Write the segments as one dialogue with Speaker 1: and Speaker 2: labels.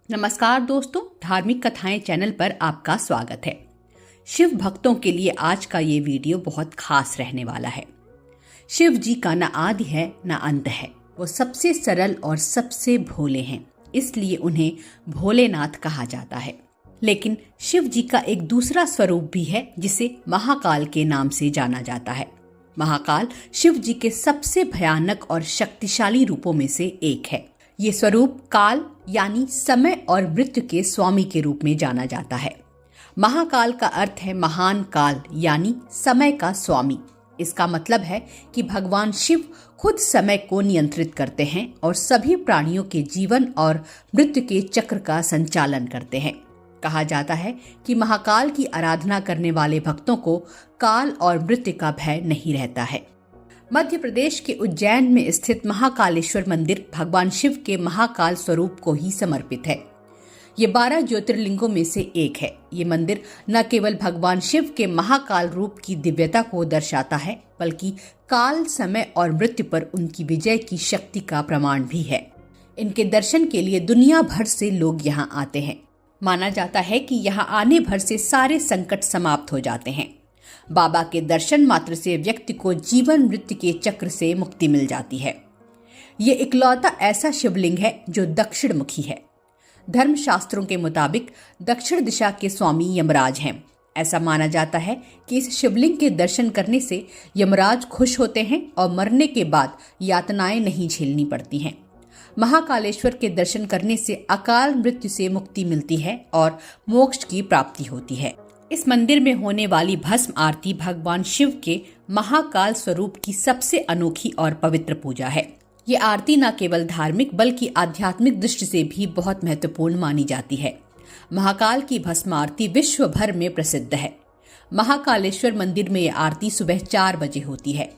Speaker 1: नमस्कार दोस्तों, धार्मिक कथाएं चैनल पर आपका स्वागत है। शिव भक्तों के लिए आज का ये वीडियो बहुत खास रहने वाला है। शिव जी का न आदि है न अंत है। वो सबसे सरल और सबसे भोले हैं, इसलिए उन्हें भोलेनाथ कहा जाता है। लेकिन शिव जी का एक दूसरा स्वरूप भी है जिसे महाकाल के नाम से जाना जाता है। महाकाल शिव जी के सबसे भयानक और शक्तिशाली रूपों में से एक है। ये स्वरूप काल यानी समय और मृत्यु के स्वामी के रूप में जाना जाता है। महाकाल का अर्थ है महान काल यानी समय का स्वामी। इसका मतलब है कि भगवान शिव खुद समय को नियंत्रित करते हैं और सभी प्राणियों के जीवन और मृत्यु के चक्र का संचालन करते हैं। कहा जाता है कि महाकाल की आराधना करने वाले भक्तों को काल और मृत्यु का भय नहीं रहता है। मध्य प्रदेश के उज्जैन में स्थित महाकालेश्वर मंदिर भगवान शिव के महाकाल स्वरूप को ही समर्पित है। ये 12 ज्योतिर्लिंगों में से एक है। ये मंदिर न केवल भगवान शिव के महाकाल रूप की दिव्यता को दर्शाता है, बल्कि काल, समय और मृत्यु पर उनकी विजय की शक्ति का प्रमाण भी है। इनके दर्शन के लिए दुनिया भर से लोग यहाँ आते हैं। माना जाता है कि यहाँ आने भर से सारे संकट समाप्त हो जाते हैं। बाबा के दर्शन मात्र से व्यक्ति को जीवन मृत्यु के चक्र से मुक्ति मिल जाती है। ये इकलौता ऐसा शिवलिंग है जो दक्षिण मुखी है। धर्मशास्त्रों के मुताबिक दक्षिण दिशा के स्वामी यमराज हैं। ऐसा माना जाता है कि इस शिवलिंग के दर्शन करने से यमराज खुश होते हैं और मरने के बाद यातनाएं नहीं झेलनी पड़ती हैं। महाकालेश्वर के दर्शन करने से अकाल मृत्यु से मुक्ति मिलती है और मोक्ष की प्राप्ति होती है। इस मंदिर में होने वाली भस्म आरती भगवान शिव के महाकाल स्वरूप की सबसे अनोखी और पवित्र पूजा है। ये आरती न केवल धार्मिक बल्कि आध्यात्मिक दृष्टि से भी बहुत महत्वपूर्ण मानी जाती है। महाकाल की भस्म आरती विश्व भर में प्रसिद्ध है। महाकालेश्वर मंदिर में ये आरती सुबह 4 बजे होती है।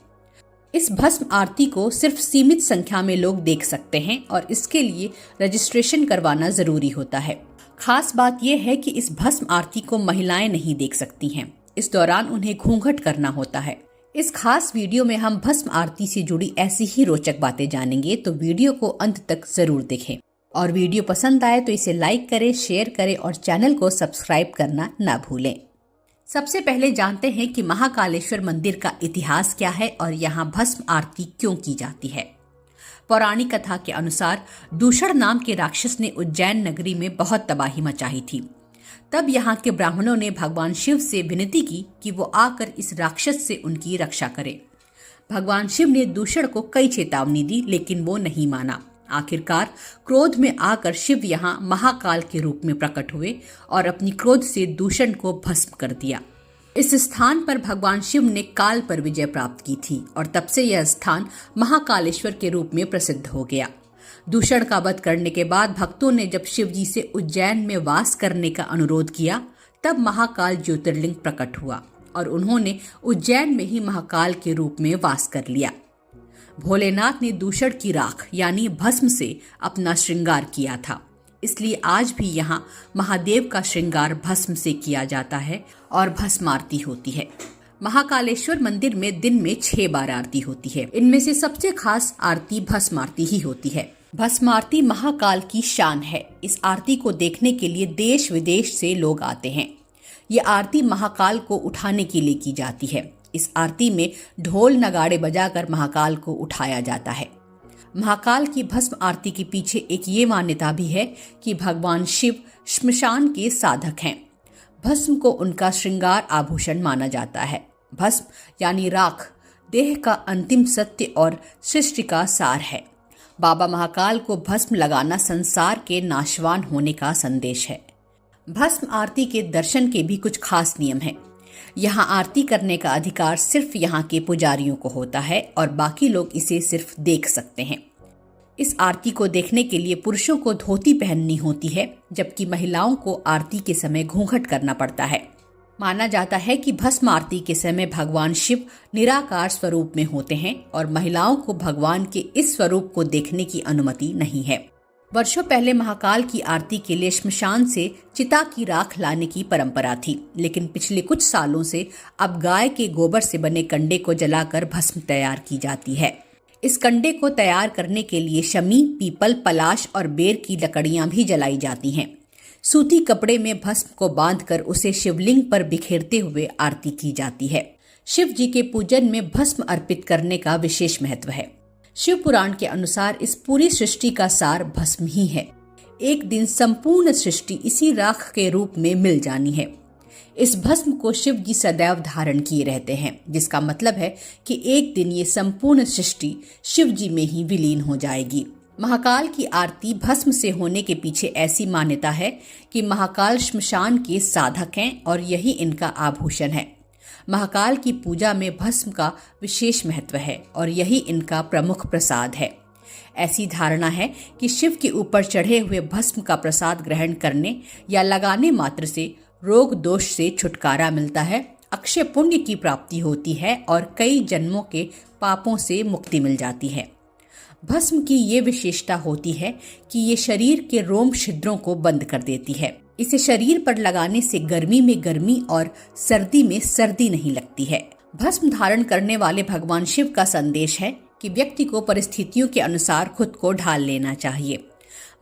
Speaker 1: इस भस्म आरती को सिर्फ सीमित संख्या में लोग देख सकते हैं और इसके लिए रजिस्ट्रेशन करवाना जरूरी होता है। खास बात यह है कि इस भस्म आरती को महिलाएं नहीं देख सकती हैं। इस दौरान उन्हें घूंघट करना होता है। इस खास वीडियो में हम भस्म आरती से जुड़ी ऐसी ही रोचक बातें जानेंगे, तो वीडियो को अंत तक जरूर देखें। और वीडियो पसंद आए तो इसे लाइक करें, शेयर करें और चैनल को सब्सक्राइब करना ना भूलें। सबसे पहले जानते हैं कि महाकालेश्वर मंदिर का इतिहास क्या है और यहाँ भस्म आरती क्यों की जाती है। पौराणिक कथा के अनुसार दूषण नाम के राक्षस ने उज्जैन नगरी में बहुत तबाही मचाई थी। तब यहाँ के ब्राह्मणों ने भगवान शिव से विनती की कि वो आकर इस राक्षस से उनकी रक्षा करे। भगवान शिव ने दूषण को कई चेतावनी दी, लेकिन वो नहीं माना। आखिरकार क्रोध में आकर शिव यहाँ महाकाल के रूप में प्रकट हुए और अपनी क्रोध से दूषण को भस्म कर दिया। इस स्थान पर भगवान शिव ने काल पर विजय प्राप्त की थी और तब से यह स्थान महाकालेश्वर के रूप में प्रसिद्ध हो गया। दूषण का वध करने के बाद भक्तों ने जब शिव जी से उज्जैन में वास करने का अनुरोध किया, तब महाकाल ज्योतिर्लिंग प्रकट हुआ और उन्होंने उज्जैन में ही महाकाल के रूप में वास कर लिया। भोलेनाथ ने दूषण की राख यानी भस्म से अपना श्रृंगार किया था, इसलिए आज भी यहाँ महादेव का श्रृंगार भस्म से किया जाता है और भस्म आरती होती है। महाकालेश्वर मंदिर में दिन में 6 बार आरती होती है। इनमें से सबसे खास आरती भस्म आरती ही होती है। भस्म आरती महाकाल की शान है। इस आरती को देखने के लिए देश विदेश से लोग आते हैं। ये आरती महाकाल को उठाने के लिए की जाती है। इस आरती में ढोल नगाड़े बजाकर महाकाल को उठाया जाता है। महाकाल की भस्म आरती के पीछे एक ये मान्यता भी है कि भगवान शिव श्मशान के साधक हैं। भस्म को उनका श्रृंगार आभूषण माना जाता है। भस्म यानी राख देह का अंतिम सत्य और सृष्टि का सार है। बाबा महाकाल को भस्म लगाना संसार के नाशवान होने का संदेश है। भस्म आरती के दर्शन के भी कुछ खास नियम हैं। यहाँ आरती करने का अधिकार सिर्फ यहाँ के पुजारियों को होता है और बाकी लोग इसे सिर्फ देख सकते हैं। इस आरती को देखने के लिए पुरुषों को धोती पहननी होती है, जबकि महिलाओं को आरती के समय घूंघट करना पड़ता है। माना जाता है कि भस्म आरती के समय भगवान शिव निराकार स्वरूप में होते हैं और महिलाओं को भगवान के इस स्वरूप को देखने की अनुमति नहीं है। वर्षों पहले महाकाल की आरती के लिए श्मशान से चिता की राख लाने की परंपरा थी, लेकिन पिछले कुछ सालों से अब गाय के गोबर से बने कंडे को जलाकर भस्म तैयार की जाती है। इस कंडे को तैयार करने के लिए शमी, पीपल, पलाश और बेर की लकड़ियां भी जलाई जाती हैं। सूती कपड़े में भस्म को बांधकर उसे शिवलिंग पर बिखेरते हुए आरती की जाती है। शिव जी के पूजन में भस्म अर्पित करने का विशेष महत्व है। शिव पुराण के अनुसार इस पूरी सृष्टि का सार भस्म ही है। एक दिन संपूर्ण सृष्टि इसी राख के रूप में मिल जानी है। इस भस्म को शिव जी सदैव धारण किए रहते हैं, जिसका मतलब है कि एक दिन ये संपूर्ण सृष्टि शिव जी में ही विलीन हो जाएगी। महाकाल की आरती भस्म से होने के पीछे ऐसी मान्यता है कि महाकाल श्मशान के साधक हैं और यही इनका आभूषण है। महाकाल की पूजा में भस्म का विशेष महत्व है और यही इनका प्रमुख प्रसाद है। ऐसी धारणा है कि शिव के ऊपर चढ़े हुए भस्म का प्रसाद ग्रहण करने या लगाने मात्र से रोग दोष से छुटकारा मिलता है, अक्षय पुण्य की प्राप्ति होती है और कई जन्मों के पापों से मुक्ति मिल जाती है। भस्म की ये विशेषता होती है कि ये शरीर के रोम छिद्रों को बंद कर देती है। इसे शरीर पर लगाने से गर्मी में गर्मी और सर्दी में सर्दी नहीं लगती है। भस्म धारण करने वाले भगवान शिव का संदेश है कि व्यक्ति को परिस्थितियों के अनुसार खुद को ढाल लेना चाहिए।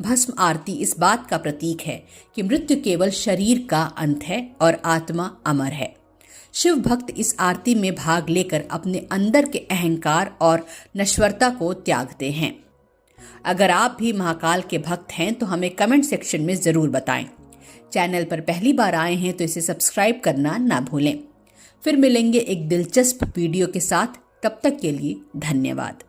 Speaker 1: भस्म आरती इस बात का प्रतीक है कि मृत्यु केवल शरीर का अंत है और आत्मा अमर है। शिव भक्त इस आरती में भाग लेकर अपने अंदर के अहंकार और नश्वरता को त्यागते हैं। अगर आप भी महाकाल के भक्त हैं तो हमें कमेंट सेक्शन में ज़रूर बताएं। चैनल पर पहली बार आए हैं तो इसे सब्सक्राइब करना ना भूलें। फिर मिलेंगे एक दिलचस्प वीडियो के साथ। तब तक के लिए धन्यवाद।